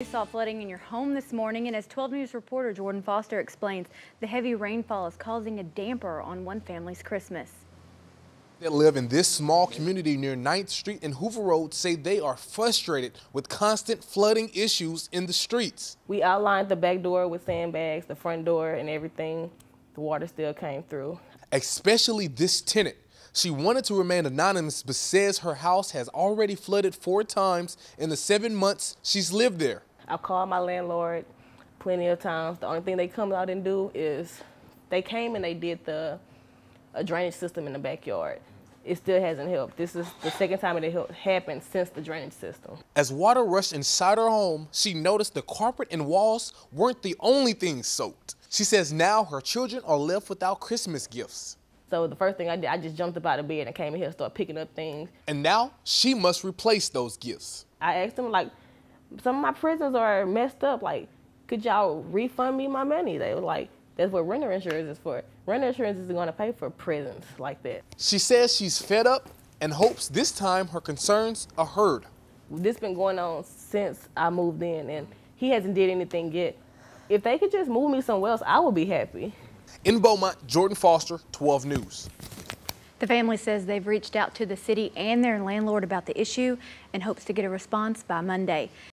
We saw flooding in your home this morning, and as 12 News reporter Jordan Foster explains, the heavy rainfall is causing a damper on one family's Christmas. That live in this small community near 9th Street and Hoover Road say they are frustrated with constant flooding issues in the streets. We outlined the back door with sandbags, the front door and everything. The water still came through. Especially this tenant. She wanted to remain anonymous but says her house has already flooded 4 times in the 7 months she's lived there. I called my landlord plenty of times. The only thing they come out and do is they came and they did a drainage system in the backyard. It still hasn't helped. This is the second time it happened since the drainage system. As water rushed inside her home, she noticed the carpet and walls weren't the only things soaked. She says now her children are left without Christmas gifts. So the first thing I did, I just jumped up out of bed and came in here and started picking up things. And now she must replace those gifts. I asked them, like, some of my presents are messed up. Like, could y'all refund me my money? They were like, that's what renter insurance is for. Renter insurance is going to pay for presents like that. She says she's fed up and hopes this time her concerns are heard. This has been going on since I moved in, and he hasn't did anything yet. If they could just move me somewhere else, I would be happy. In Beaumont, Jordan Foster, 12 News. The family says they've reached out to the city and their landlord about the issue and hopes to get a response by Monday.